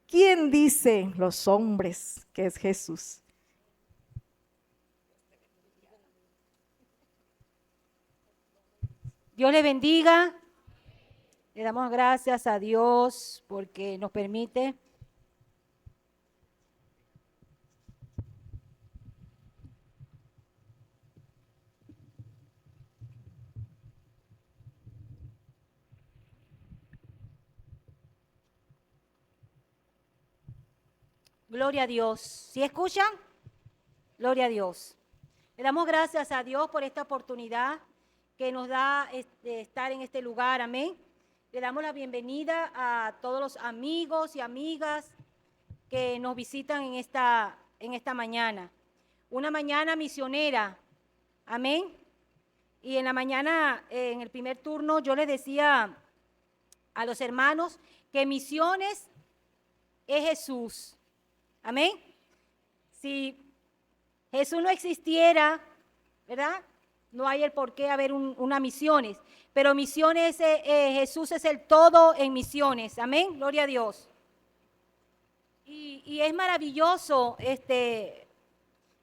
¿Quién dicen los hombres que es Jesús? Dios le bendiga. Le damos gracias a Dios porque nos permite gloria a Dios. ¿Sí escuchan? Gloria a Dios. Le damos gracias a Dios por esta oportunidad que nos da de estar en este lugar. Amén. Le damos la bienvenida a todos los amigos y amigas que nos visitan en esta mañana. Una mañana misionera. Amén. Y en la mañana, en el primer turno, yo les decía a los hermanos que misiones es Jesús. Amén. Si Jesús no existiera, ¿verdad? No hay el por qué haber una misiones. Pero misiones, Jesús es el todo en misiones. Amén. Gloria a Dios. Y es maravilloso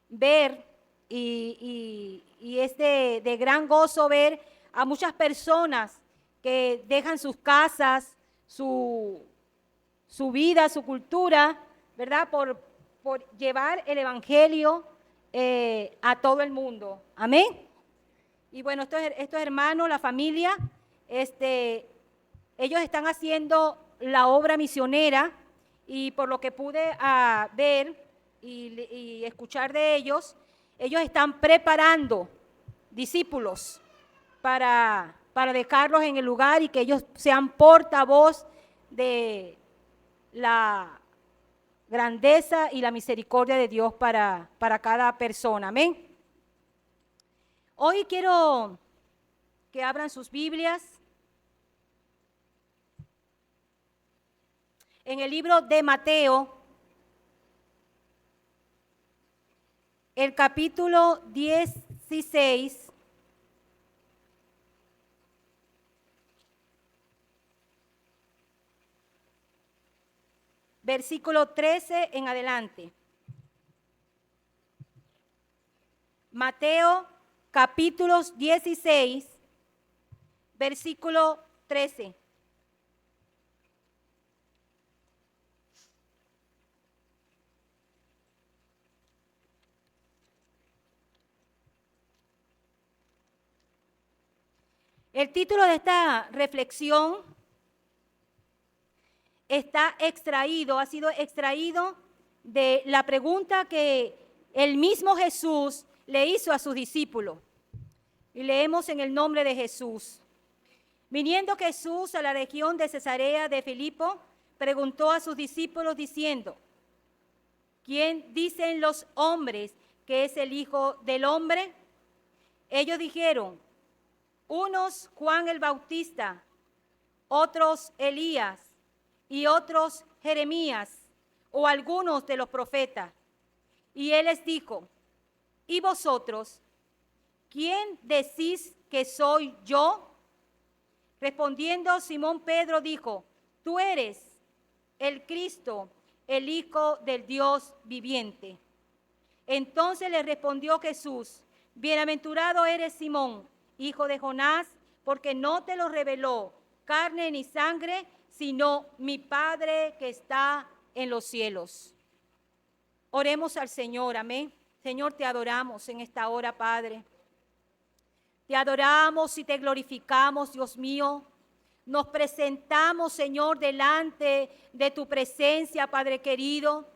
ver y es de gran gozo ver a muchas personas que dejan sus casas, su vida, su cultura, ¿verdad? Por llevar el evangelio a todo el mundo. Amén. Y bueno, estos hermanos, la familia, ellos están haciendo la obra misionera y por lo que pude ver y escuchar de ellos están preparando discípulos para dejarlos en el lugar y que ellos sean portavoz de la grandeza y la misericordia de Dios para cada persona. Amén. Hoy quiero que abran sus Biblias en el libro de Mateo, el capítulo 16, versículo 13 en adelante. Mateo, capítulos 16, versículo 13. El título de esta reflexión ha sido extraído de la pregunta que el mismo Jesús le hizo a sus discípulos. Y leemos en el nombre de Jesús. Viniendo Jesús a la región de Cesarea de Filipo, preguntó a sus discípulos diciendo: ¿quién dicen los hombres que es el Hijo del Hombre? Ellos dijeron: unos Juan el Bautista, otros Elías y otros Jeremías o algunos de los profetas. Y él les dijo: ¿y vosotros? ¿Quién decís que soy yo? Respondiendo Simón Pedro dijo: tú eres el Cristo, el Hijo del Dios viviente. Entonces le respondió Jesús: bienaventurado eres Simón, hijo de Jonás, porque no te lo reveló carne ni sangre, sino mi Padre que está en los cielos. Oremos al Señor, amén. Señor, te adoramos en esta hora, Padre. Te adoramos y te glorificamos, Dios mío. Nos presentamos, Señor, delante de tu presencia, Padre querido,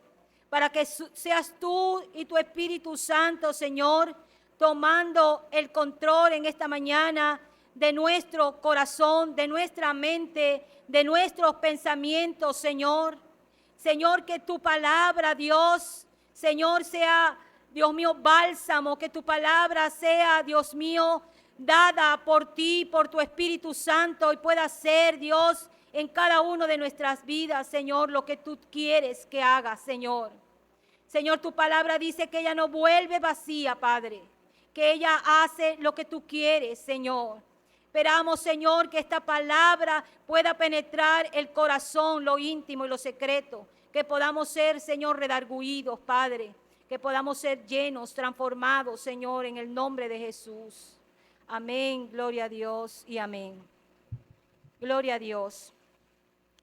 para que seas tú y tu Espíritu Santo, Señor, tomando el control en esta mañana de nuestro corazón, de nuestra mente, de nuestros pensamientos, Señor. Señor, que tu palabra, Dios, Señor, sea, Dios mío, bálsamo, que tu palabra sea, Dios mío, dada por ti, por tu Espíritu Santo, y pueda ser, Dios, en cada uno de nuestras vidas, Señor, lo que tú quieres que haga, Señor. Señor, tu palabra dice que ella no vuelve vacía, Padre, que ella hace lo que tú quieres, Señor. Esperamos, Señor, que esta palabra pueda penetrar el corazón, lo íntimo y lo secreto que podamos ser, Señor, redarguidos, Padre, que podamos ser llenos, transformados, Señor, en el nombre de Jesús. Amén, gloria a Dios y amén. Gloria a Dios.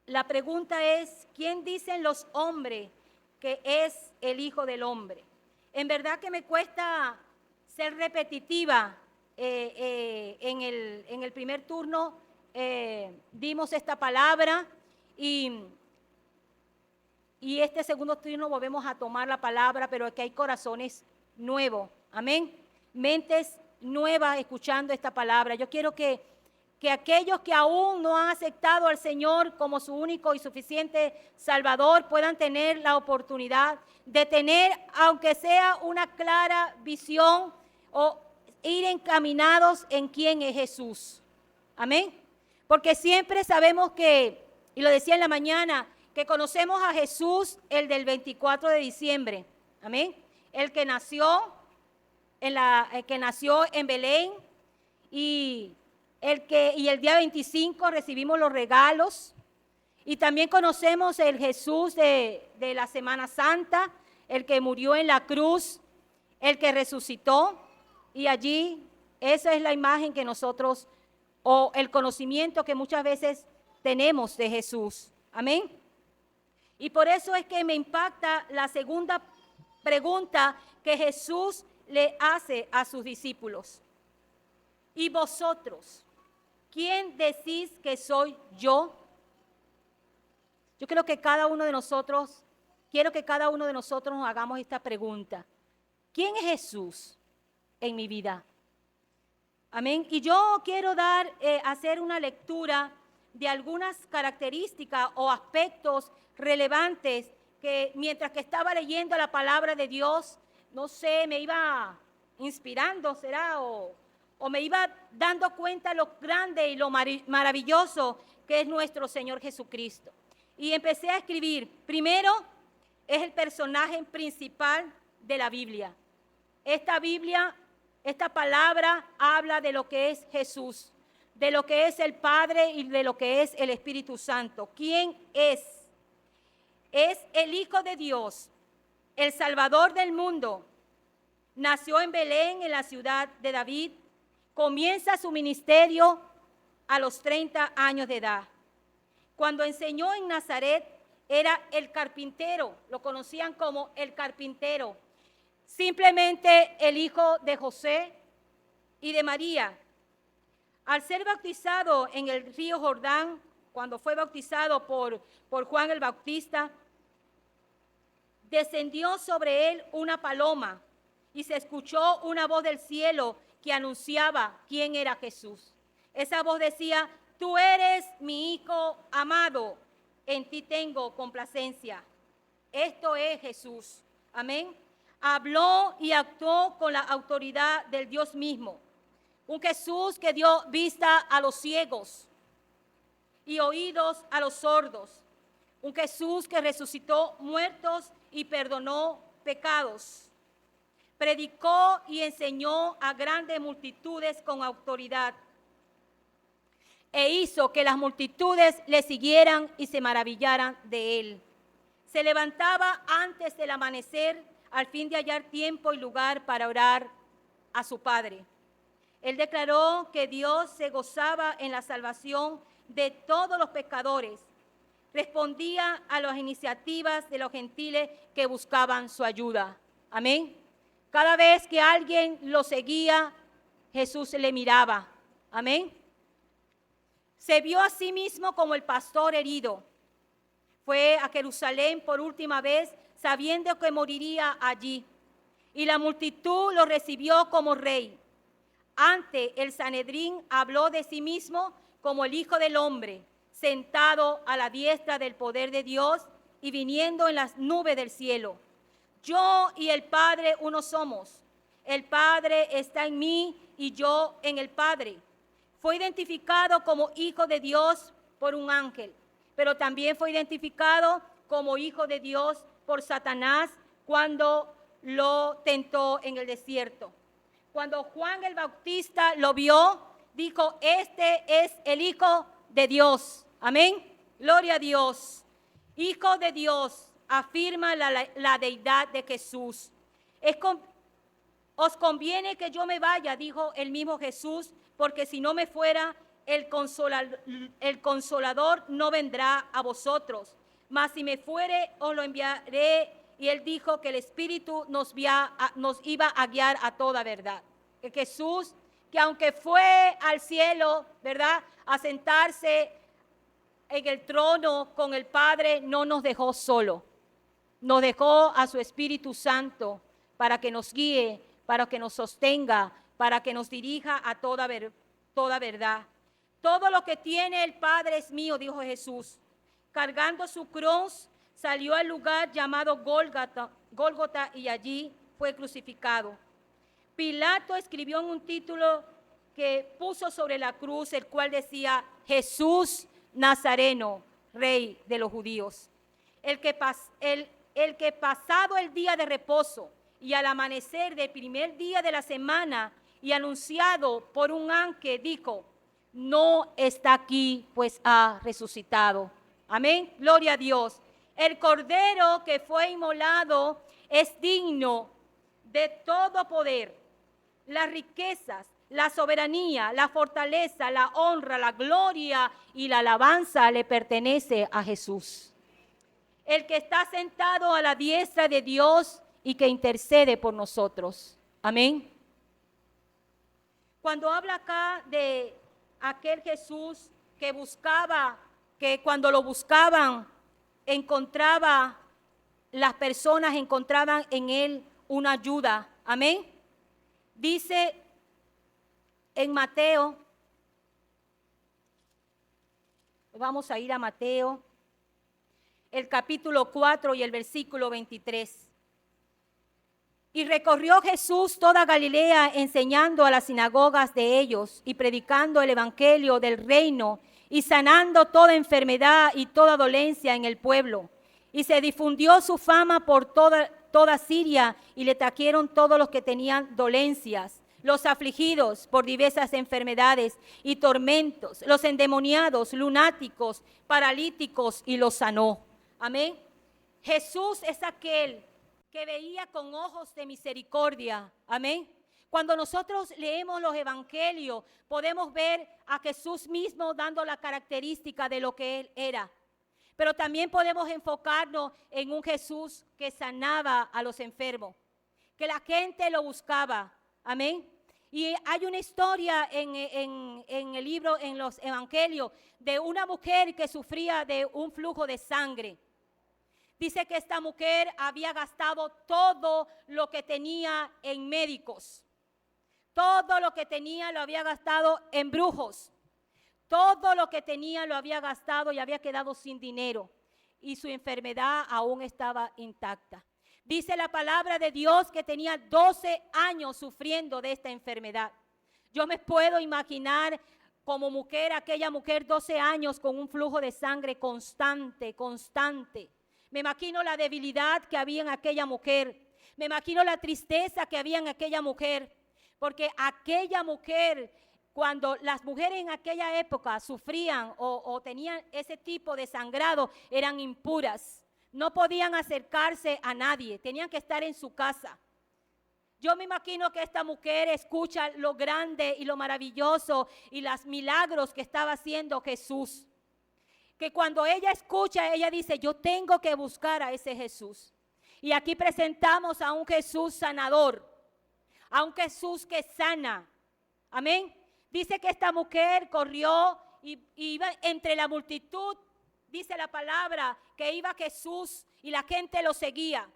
La pregunta es, ¿quién dicen los hombres que es el Hijo del Hombre? En verdad que me cuesta ser repetitiva. En el primer turno dimos esta palabra y este segundo turno volvemos a tomar la palabra, pero que hay corazones nuevos, amén, mentes nuevas escuchando esta palabra. Yo quiero que aquellos que aún no han aceptado al Señor como su único y suficiente Salvador puedan tener la oportunidad de tener, aunque sea una clara visión o ir encaminados en quién es Jesús. Amén. Porque siempre sabemos que, y lo decía en la mañana, que conocemos a Jesús, el del 24 de diciembre. Amén. El que nació en Belén y el día 25 recibimos los regalos. Y también conocemos el Jesús de la Semana Santa, el que murió en la cruz, el que resucitó. Y allí, esa es la imagen que nosotros, o el conocimiento que muchas veces tenemos de Jesús. Amén. Y por eso es que me impacta la segunda pregunta que Jesús le hace a sus discípulos. ¿Y vosotros? ¿Quién decís que soy yo? Yo creo que quiero que cada uno de nosotros nos hagamos esta pregunta. ¿Quién es Jesús en mi vida? Amén. Y yo quiero hacer una lectura de algunas características o aspectos relevantes que mientras que estaba leyendo la palabra de Dios, no sé, me iba inspirando, ¿será? O me iba dando cuenta lo grande y lo maravilloso que es nuestro Señor Jesucristo. Y empecé a escribir. Primero, es el personaje principal de la Biblia. Esta palabra habla de lo que es Jesús, de lo que es el Padre y de lo que es el Espíritu Santo. ¿Quién es? Es el Hijo de Dios, el Salvador del mundo. Nació en Belén, en la ciudad de David. Comienza su ministerio a los 30 años de edad. Cuando enseñó en Nazaret, era el carpintero, lo conocían como el carpintero. Simplemente el hijo de José y de María. Al ser bautizado en el río Jordán, cuando fue bautizado por Juan el Bautista, descendió sobre él una paloma y se escuchó una voz del cielo que anunciaba quién era Jesús. Esa voz decía: tú eres mi Hijo amado, en ti tengo complacencia. Esto es Jesús. Amén. Habló y actuó con la autoridad del Dios mismo. Un Jesús que dio vista a los ciegos y oídos a los sordos. Un Jesús que resucitó muertos y perdonó pecados. Predicó y enseñó a grandes multitudes con autoridad. E hizo que las multitudes le siguieran y se maravillaran de él. Se levantaba antes del amanecer al fin de hallar tiempo y lugar para orar a su Padre. Él declaró que Dios se gozaba en la salvación de todos los pecadores. Respondía a las iniciativas de los gentiles que buscaban su ayuda. Amén. Cada vez que alguien lo seguía, Jesús le miraba. Amén. Se vio a sí mismo como el pastor herido. Fue a Jerusalén por última vez, sabiendo que moriría allí. Y la multitud lo recibió como rey. Ante el Sanedrín habló de sí mismo como el Hijo del Hombre, sentado a la diestra del poder de Dios y viniendo en las nubes del cielo. Yo y el Padre uno somos. El Padre está en mí y yo en el Padre. Fue identificado como Hijo de Dios por un ángel, pero también fue identificado como Hijo de Dios por Satanás cuando lo tentó en el desierto. Cuando Juan el Bautista lo vio, dijo: este es el Hijo de Dios. Amén. Gloria a Dios. Hijo de Dios, afirma la deidad de Jesús. Os conviene que yo me vaya, dijo el mismo Jesús, porque si no me fuera, el Consolador no vendrá a vosotros. Mas si me fuere, os lo enviaré. Y él dijo que el Espíritu nos iba a guiar a toda verdad. Que Jesús, que aunque fue al cielo, ¿verdad?, a sentarse en el trono con el Padre, no nos dejó solo. Nos dejó a su Espíritu Santo para que nos guíe, para que nos sostenga, para que nos dirija a toda verdad. Todo lo que tiene el Padre es mío, dijo Jesús. Cargando su cruz, salió al lugar llamado Gólgota y allí fue crucificado. Pilato escribió en un título que puso sobre la cruz, el cual decía: Jesús Nazareno, Rey de los judíos. El que pasado el día de reposo y al amanecer del primer día de la semana y anunciado por un ángel, dijo: no está aquí, pues ha resucitado. Amén, gloria a Dios. El Cordero que fue inmolado es digno de todo poder, las riquezas, la soberanía, la fortaleza, la honra, la gloria y la alabanza le pertenece a Jesús. El que está sentado a la diestra de Dios y que intercede por nosotros. Amén. Cuando habla acá de aquel Jesús que buscaba, que cuando lo buscaban, las personas encontraban en él una ayuda. Amén. Dice en Mateo, vamos a ir a Mateo, el capítulo 4 y el versículo 23. Y recorrió Jesús toda Galilea, enseñando a las sinagogas de ellos y predicando el evangelio del reino y sanando toda enfermedad y toda dolencia en el pueblo. Y se difundió su fama por toda Siria y le trajeron todos los que tenían dolencias, los afligidos por diversas enfermedades y tormentos, los endemoniados, lunáticos, paralíticos, y los sanó. Amén. Jesús es aquel que veía con ojos de misericordia. Amén. Cuando nosotros leemos los evangelios, podemos ver a Jesús mismo dando la característica de lo que él era. Pero también podemos enfocarnos en un Jesús que sanaba a los enfermos, que la gente lo buscaba. Amén. Y hay una historia en el libro, en los evangelios, de una mujer que sufría de un flujo de sangre. Dice que esta mujer había gastado todo lo que tenía en médicos. Todo lo que tenía lo había gastado en brujos. Todo lo que tenía lo había gastado y había quedado sin dinero. Y su enfermedad aún estaba intacta. Dice la palabra de Dios que tenía 12 años sufriendo de esta enfermedad. Yo me puedo imaginar como mujer, aquella mujer 12 años con un flujo de sangre constante. Me imagino la debilidad que había en aquella mujer. Me imagino la tristeza que había en aquella mujer. Porque aquella mujer, cuando las mujeres en aquella época sufrían o tenían ese tipo de sangrado, eran impuras. No podían acercarse a nadie, tenían que estar en su casa. Yo me imagino que esta mujer escucha lo grande y lo maravilloso y los milagros que estaba haciendo Jesús. Que cuando ella escucha, ella dice: yo tengo que buscar a ese Jesús. Y aquí presentamos a un Jesús sanador, a un Jesús que sana. Amén. Dice que esta mujer corrió y iba entre la multitud. Dice la palabra que iba Jesús y la gente lo seguía.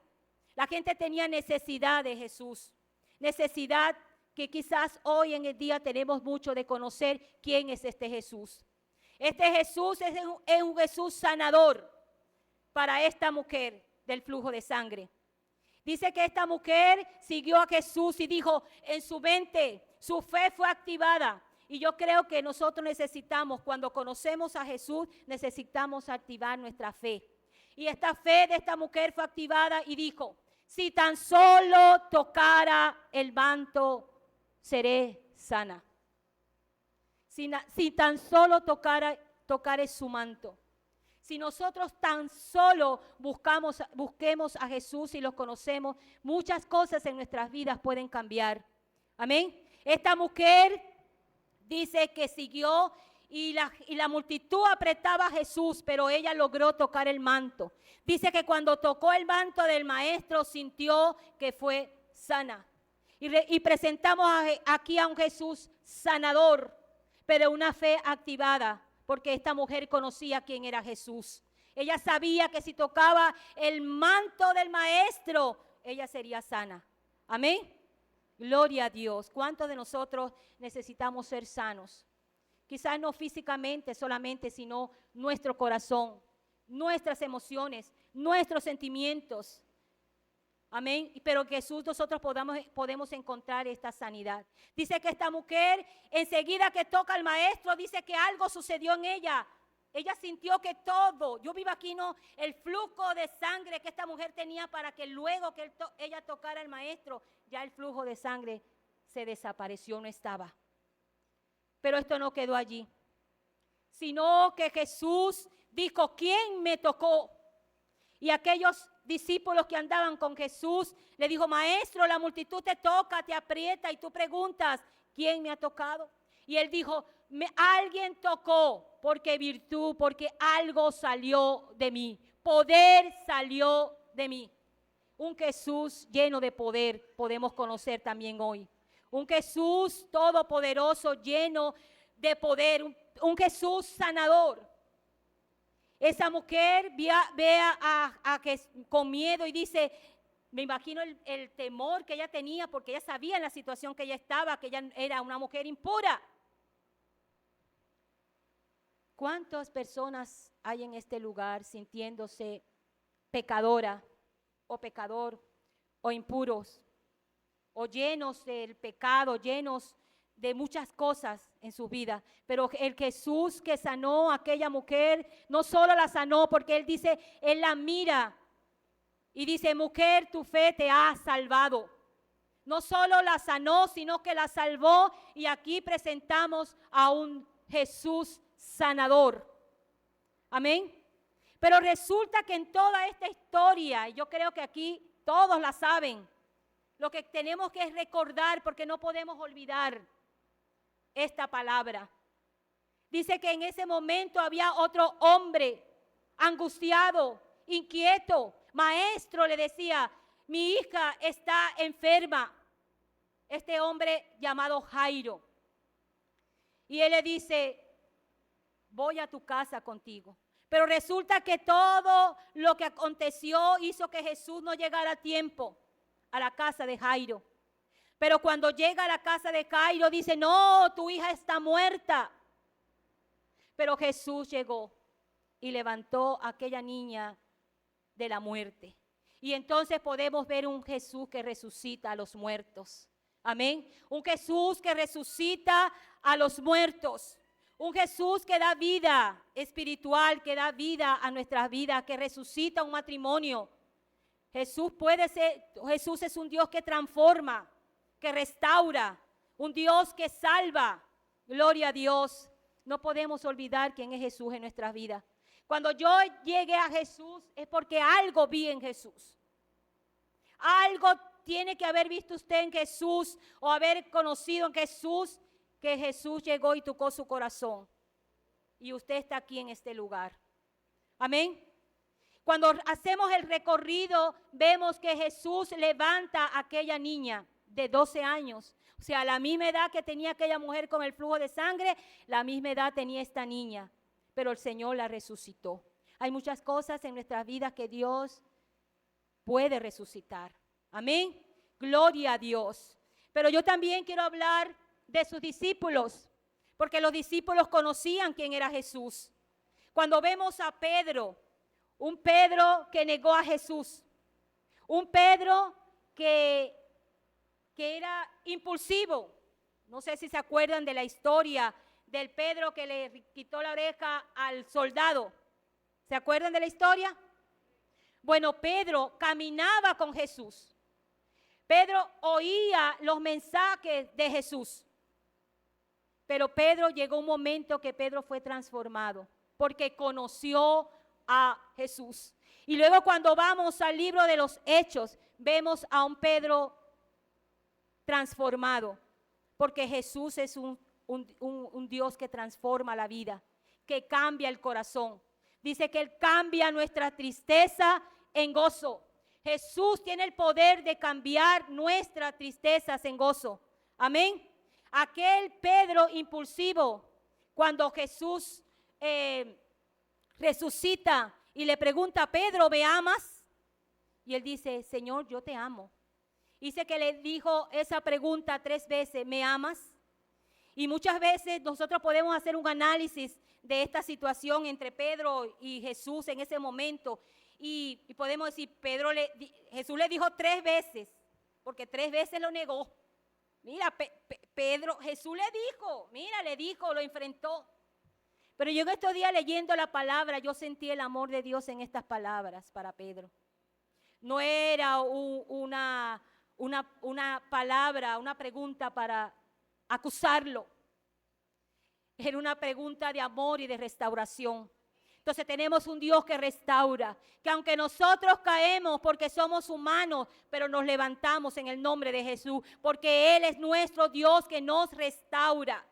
La gente tenía necesidad de Jesús. Necesidad que quizás hoy en el día tenemos mucho de conocer quién es este Jesús. Este Jesús es un Jesús sanador para esta mujer del flujo de sangre. Dice que esta mujer siguió a Jesús y dijo en su mente, su fe fue activada. Y yo creo que nosotros necesitamos, cuando conocemos a Jesús, necesitamos activar nuestra fe. Y esta fe de esta mujer fue activada y dijo: si tan solo tocara el manto, seré sana. Si tan solo tocare su manto. Si nosotros tan solo busquemos a Jesús y los conocemos, muchas cosas en nuestras vidas pueden cambiar. Amén. Esta mujer dice que siguió y la multitud apretaba a Jesús, pero ella logró tocar el manto. Dice que cuando tocó el manto del maestro sintió que fue sana. Y presentamos aquí a un Jesús sanador, pero una fe activada, porque esta mujer conocía quién era Jesús. Ella sabía que si tocaba el manto del maestro, ella sería sana. Amén. Gloria a Dios. ¿Cuántos de nosotros necesitamos ser sanos? Quizás no físicamente solamente, sino nuestro corazón, nuestras emociones, nuestros sentimientos. Amén. Pero Jesús, nosotros podemos encontrar esta sanidad. Dice que esta mujer, enseguida que toca al maestro, dice que algo sucedió en ella. Ella sintió que todo, yo me imagino el flujo de sangre que esta mujer tenía para que luego que ella tocara al maestro, ya el flujo de sangre se desapareció, no estaba. Pero esto no quedó allí, sino que Jesús dijo, ¿quién me tocó? Y aquellos discípulos que andaban con Jesús le dijo, maestro, la multitud te toca, te aprieta y tú preguntas, ¿quién me ha tocado? Y él dijo, alguien tocó, porque algo salió de mí, poder salió de mí. Un Jesús lleno de poder podemos conocer también hoy. Un Jesús todopoderoso, lleno de poder, un Jesús sanador. Esa mujer ve con miedo y dice, me imagino el temor que ella tenía, porque ella sabía en la situación que ella estaba, que ella era una mujer impura. ¿Cuántas personas hay en este lugar sintiéndose pecadora o pecador o impuros o llenos del pecado, llenos de muchas cosas en su vida? Pero el Jesús que sanó a aquella mujer, no solo la sanó, porque él dice, él la mira y dice, mujer, tu fe te ha salvado. No solo la sanó, sino que la salvó, y aquí presentamos a un Jesús sanador. Amén. Pero resulta que en toda esta historia, y yo creo que aquí todos la saben, lo que tenemos que recordar, porque no podemos olvidar esta palabra. Dice que en ese momento había otro hombre angustiado, inquieto. Maestro, le decía, mi hija está enferma. Este hombre llamado Jairo. Y él le dice, voy a tu casa contigo. Pero resulta que todo lo que aconteció hizo que Jesús no llegara a tiempo a la casa de Jairo. Pero cuando llega a la casa de Jairo dice, no, tu hija está muerta. Pero Jesús llegó y levantó a aquella niña de la muerte. Y entonces podemos ver un Jesús que resucita a los muertos. Amén. Un Jesús que resucita a los muertos. Un Jesús que da vida espiritual, que da vida a nuestras vidas, que resucita un matrimonio. Jesús es un Dios que transforma, que restaura, un Dios que salva. Gloria a Dios. No podemos olvidar quién es Jesús en nuestras vidas. Cuando yo llegué a Jesús es porque algo vi en Jesús. Algo tiene que haber visto usted en Jesús o haber conocido en Jesús, que Jesús llegó y tocó su corazón. Y usted está aquí en este lugar. Amén. Cuando hacemos el recorrido, vemos que Jesús levanta a aquella niña de 12 años. O sea, la misma edad que tenía aquella mujer con el flujo de sangre, la misma edad tenía esta niña. Pero el Señor la resucitó. Hay muchas cosas en nuestras vidas que Dios puede resucitar. Amén. Gloria a Dios. Pero yo también quiero hablar de sus discípulos, porque los discípulos conocían quién era Jesús. Cuando vemos a Pedro, un Pedro que negó a Jesús, un Pedro que era impulsivo. No sé si se acuerdan de la historia del Pedro que le quitó la oreja al soldado. ¿Se acuerdan de la historia? Bueno, Pedro caminaba con Jesús. Pedro oía los mensajes de Jesús. Pero Pedro llegó un momento que Pedro fue transformado, porque conoció a Jesús. Y luego cuando vamos al libro de los Hechos, vemos a un Pedro transformado, porque Jesús es un Dios que transforma la vida, que cambia el corazón. Dice que Él cambia nuestra tristeza en gozo. Jesús tiene el poder de cambiar nuestras tristezas en gozo. Amén. Aquel Pedro impulsivo, cuando Jesús resucita y le pregunta a Pedro, ¿me amas? Y él dice, Señor, yo te amo. Dice que le dijo esa pregunta 3 veces, ¿me amas? Y muchas veces nosotros podemos hacer un análisis de esta situación entre Pedro y Jesús en ese momento. Y podemos decir, Jesús le dijo 3 veces, porque 3 veces lo negó. Mira, Jesús le dijo, lo enfrentó. Pero yo en estos días leyendo la palabra, yo sentí el amor de Dios en estas palabras para Pedro. No era una palabra, una pregunta para acusarlo. Era una pregunta de amor y de restauración. Entonces tenemos un Dios que restaura, que aunque nosotros caemos porque somos humanos, pero nos levantamos en el nombre de Jesús, porque Él es nuestro Dios que nos restaura.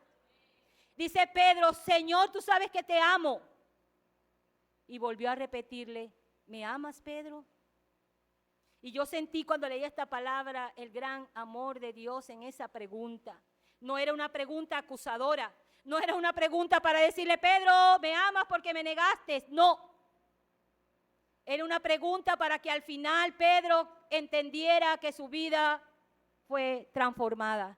Dice Pedro, Señor, tú sabes que te amo. Y volvió a repetirle, ¿me amas, Pedro? Y yo sentí cuando leí esta palabra el gran amor de Dios en esa pregunta. No era una pregunta acusadora, no era una pregunta para decirle, Pedro, ¿me amas porque me negaste? No. Era una pregunta para que al final Pedro entendiera que su vida fue transformada.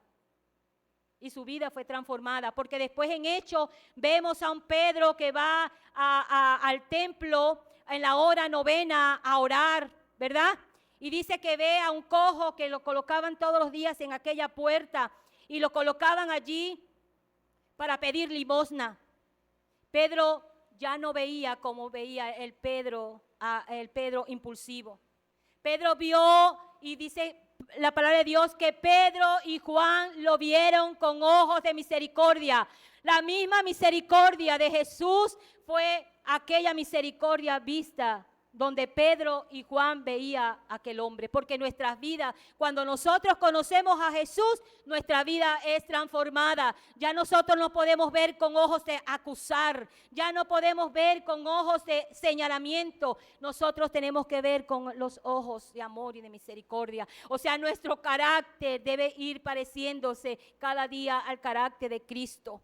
Y su vida fue transformada, porque después en Hechos vemos a un Pedro que va al templo en la hora novena a orar, ¿verdad? Y dice que ve a un cojo que lo colocaban todos los días en aquella puerta y lo colocaban allí para pedir limosna. Pedro ya no veía como veía el Pedro impulsivo. Pedro vio y dice la palabra de Dios que Pedro y Juan lo vieron con ojos de misericordia. La misma misericordia de Jesús fue aquella misericordia vista donde Pedro y Juan veía a aquel hombre. Porque nuestras vidas, cuando nosotros conocemos a Jesús, nuestra vida es transformada. Ya nosotros no podemos ver con ojos de acusar, ya no podemos ver con ojos de señalamiento. Nosotros tenemos que ver con los ojos de amor y de misericordia. O sea, nuestro carácter debe ir pareciéndose cada día al carácter de Cristo.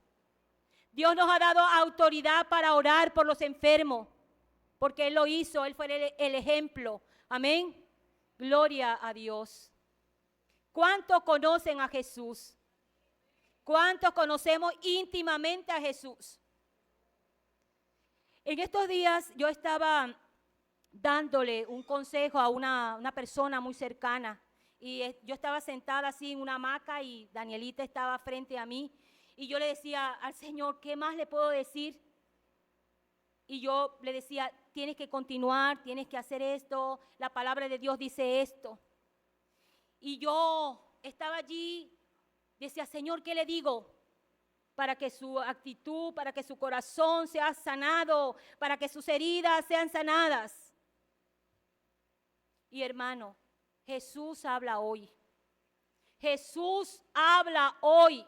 Dios nos ha dado autoridad para orar por los enfermos, porque Él lo hizo, Él fue el ejemplo. Amén. Gloria a Dios. ¿Cuántos conocen a Jesús? ¿Cuántos conocemos íntimamente a Jesús? En estos días yo estaba dándole un consejo a una persona muy cercana. Y yo estaba sentada así en una hamaca y Danielita estaba frente a mí. Y yo le decía al Señor, ¿qué más le puedo decir? Y yo le decía, tienes que continuar, tienes que hacer esto, la palabra de Dios dice esto. Y yo estaba allí, decía, Señor, ¿qué le digo? Para que su actitud, para que su corazón sea sanado, para que sus heridas sean sanadas. Y hermano, Jesús habla hoy. Jesús habla hoy.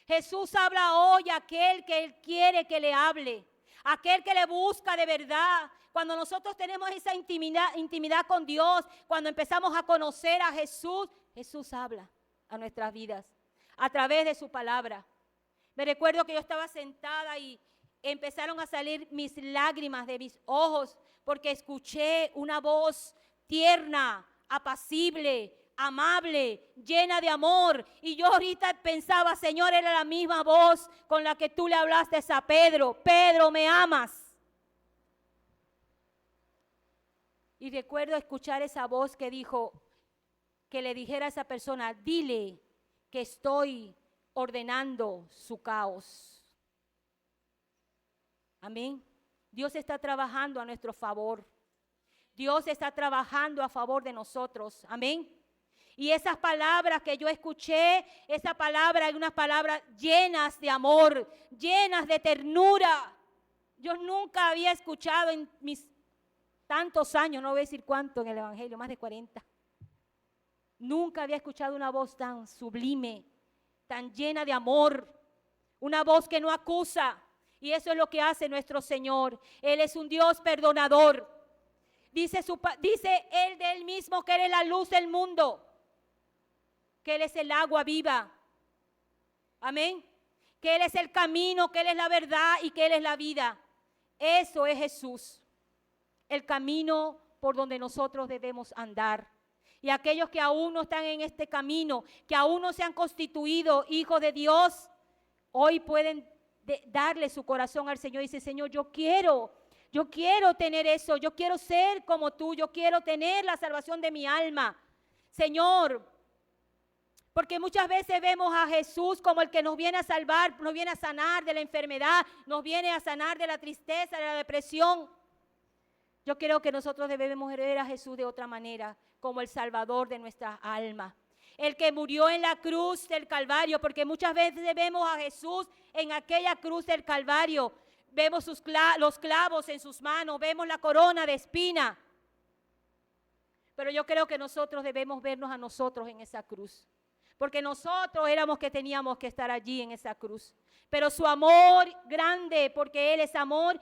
Jesús habla hoy a aquel que Él quiere que le hable. Aquel que le busca de verdad. Cuando nosotros tenemos esa intimidad con Dios, cuando empezamos a conocer a Jesús, Jesús habla a nuestras vidas a través de su palabra. Me recuerdo que yo estaba sentada y empezaron a salir mis lágrimas de mis ojos porque escuché una voz tierna, apacible, amable, llena de amor. Y yo ahorita pensaba, Señor, era la misma voz con la que tú le hablaste a Pedro. Pedro, ¿me amas? Y recuerdo escuchar esa voz que dijo, que le dijera a esa persona, dile que estoy ordenando su caos. Amén. Dios está trabajando a nuestro favor. Dios está trabajando a favor de nosotros. Amén. Y esas palabras que yo escuché, esa palabra, hay unas palabras llenas de amor, llenas de ternura, Yo nunca había escuchado en mis tantos años, no voy a decir cuánto en el Evangelio, más de 40. Nunca había escuchado una voz tan sublime, tan llena de amor, una voz que no acusa. Y eso es lo que hace nuestro Señor. Él es un Dios perdonador. Dice Él de Él mismo que Él es la luz del mundo, que Él es el agua viva. Amén. Que Él es el camino, que Él es la verdad y que Él es la vida. Eso es Jesús, el camino por donde nosotros debemos andar. Y aquellos que aún no están en este camino, que aún no se han constituido hijos de Dios, hoy pueden darle su corazón al Señor y decir: Señor, yo quiero tener eso, yo quiero ser como tú, yo quiero tener la salvación de mi alma. Señor, porque muchas veces vemos a Jesús como el que nos viene a salvar, nos viene a sanar de la enfermedad, nos viene a sanar de la tristeza, de la depresión. Yo creo que nosotros debemos ver a Jesús de otra manera, como el Salvador de nuestra alma. El que murió en la cruz del Calvario, porque muchas veces vemos a Jesús en aquella cruz del Calvario. Vemos los clavos en sus manos, vemos la corona de espina. Pero yo creo que nosotros debemos vernos a nosotros en esa cruz. Porque nosotros éramos que teníamos que estar allí en esa cruz. Pero su amor grande, porque Él es amor,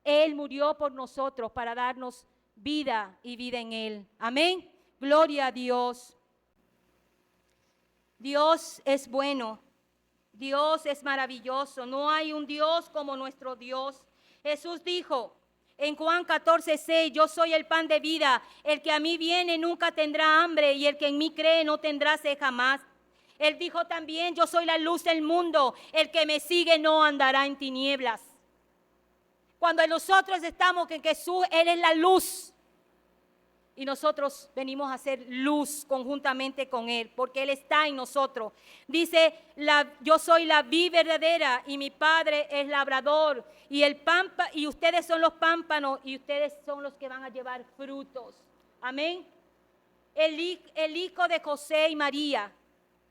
Él murió por nosotros para darnos vida y vida en Él. Amén. Gloria a Dios. Dios es bueno. Dios es maravilloso. No hay un Dios como nuestro Dios. Jesús dijo en Juan 14:6, yo soy el pan de vida. El que a mí viene nunca tendrá hambre y el que en mí cree no tendrá sed jamás. Él dijo también, yo soy la luz del mundo. El que me sigue no andará en tinieblas. Cuando nosotros estamos en Jesús, Él es la luz. Y nosotros venimos a hacer luz conjuntamente con Él, porque Él está en nosotros. Dice, yo soy la vid verdadera y mi Padre es labrador. Y ustedes son los pámpanos y ustedes son los que van a llevar frutos. Amén. El hijo de José y María,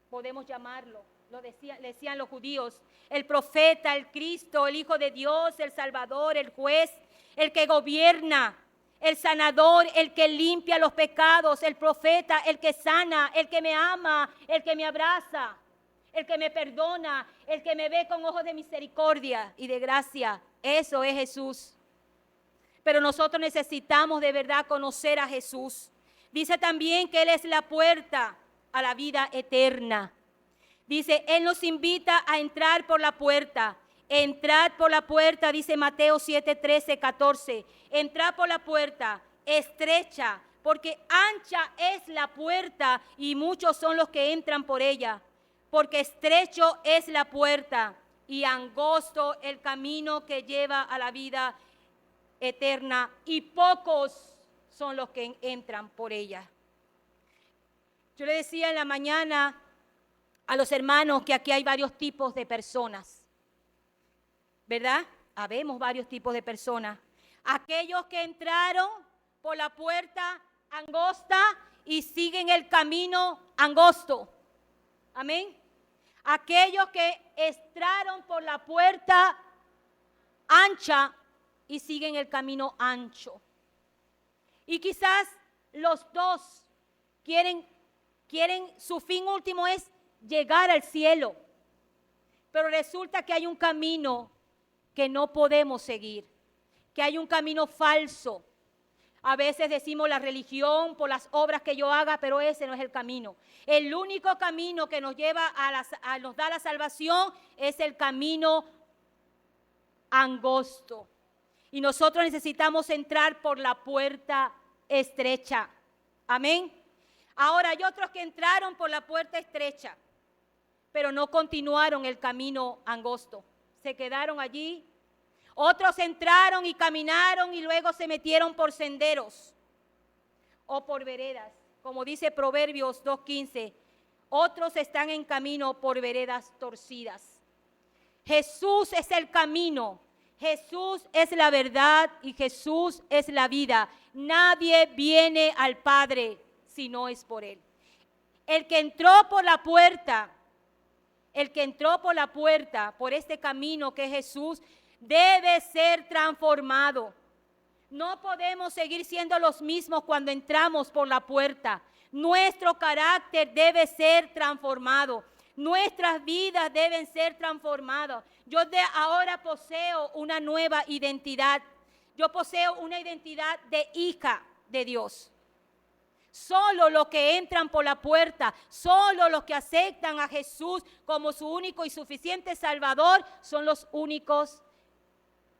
podemos llamarlo, decían los judíos. El profeta, el Cristo, el Hijo de Dios, el Salvador, el juez, el que gobierna. El sanador, el que limpia los pecados, el profeta, el que sana, el que me ama, el que me abraza, el que me perdona, el que me ve con ojos de misericordia y de gracia. Eso es Jesús. Pero nosotros necesitamos de verdad conocer a Jesús. Dice también que Él es la puerta a la vida eterna. Dice, Él nos invita a entrar por la puerta. Entrad por la puerta, dice Mateo 7:13, 14. Entrad por la puerta estrecha, porque ancha es la puerta y muchos son los que entran por ella. Porque estrecho es la puerta y angosto el camino que lleva a la vida eterna y pocos son los que entran por ella. Yo le decía en la mañana a los hermanos que aquí hay varios tipos de personas. ¿Verdad? Habemos varios tipos de personas. Aquellos que entraron por la puerta angosta y siguen el camino angosto. Amén. Aquellos que entraron por la puerta ancha y siguen el camino ancho. Y quizás los dos quieren, su fin último es llegar al cielo. Pero resulta que hay un camino que no podemos seguir, que hay un camino falso. A veces decimos la religión por las obras que yo haga, pero ese no es el camino. El único camino que nos lleva nos da la salvación es el camino angosto. Y nosotros necesitamos entrar por la puerta estrecha. Amén. Ahora hay otros que entraron por la puerta estrecha, pero no continuaron el camino angosto. Se quedaron allí. Otros entraron y caminaron y luego se metieron por senderos o por veredas, como dice Proverbios 2:15. Otros están en camino por veredas torcidas. Jesús es el camino, Jesús es la verdad y Jesús es la vida. Nadie viene al Padre si no es por Él. El que entró por la puerta, por este camino que es Jesús, debe ser transformado. No podemos seguir siendo los mismos cuando entramos por la puerta. Nuestro carácter debe ser transformado. Nuestras vidas deben ser transformadas. Yo ahora poseo una nueva identidad. Yo poseo una identidad de hija de Dios. Solo los que entran por la puerta, solo los que aceptan a Jesús como su único y suficiente Salvador, son los únicos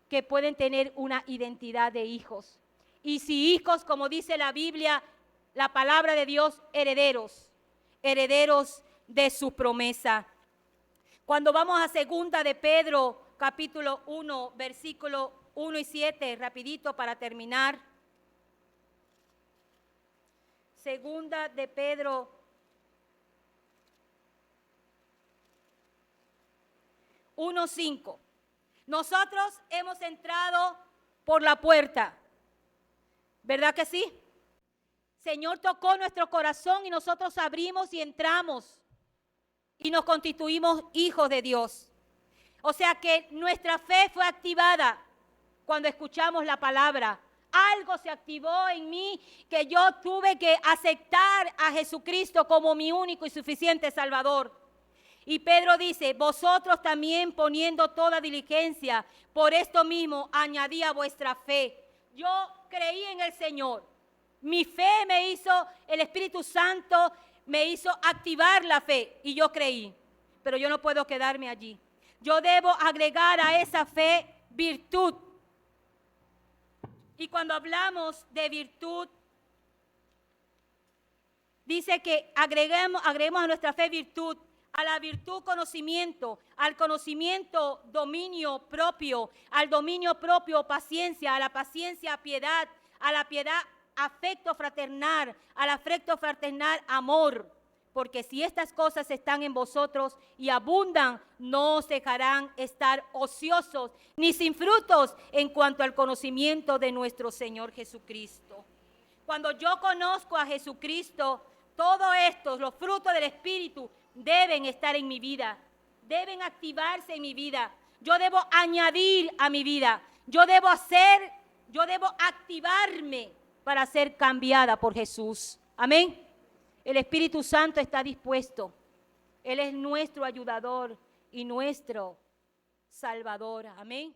que pueden tener una identidad de hijos. Y si hijos, como dice la Biblia, la palabra de Dios, herederos, herederos de su promesa. Cuando vamos a 2 de Pedro, capítulo 1, versículo 1 y 7, rapidito para terminar. 2 de Pedro 1:5. Nosotros hemos entrado por la puerta, ¿verdad que sí? Señor tocó nuestro corazón y nosotros abrimos y entramos y nos constituimos hijos de Dios. O sea que nuestra fe fue activada cuando escuchamos la palabra. Algo se activó en mí que yo tuve que aceptar a Jesucristo como mi único y suficiente Salvador. Y Pedro dice, vosotros también poniendo toda diligencia, por esto mismo añadí a vuestra fe. Yo creí en el Señor. Mi fe me hizo, el Espíritu Santo me hizo activar la fe y yo creí. Pero yo no puedo quedarme allí. Yo debo agregar a esa fe virtud. Y cuando hablamos de virtud, dice que agreguemos a nuestra fe virtud, a la virtud conocimiento, al conocimiento dominio propio, al dominio propio paciencia, a la paciencia piedad, a la piedad afecto fraternal, al afecto fraternal amor. Porque si estas cosas están en vosotros y abundan, no os dejarán estar ociosos ni sin frutos en cuanto al conocimiento de nuestro Señor Jesucristo. Cuando yo conozco a Jesucristo, todo esto, los frutos del Espíritu, deben estar en mi vida, deben activarse en mi vida. Yo debo añadir a mi vida, yo debo activarme para ser cambiada por Jesús. Amén. El Espíritu Santo está dispuesto. Él es nuestro ayudador y nuestro Salvador. Amén.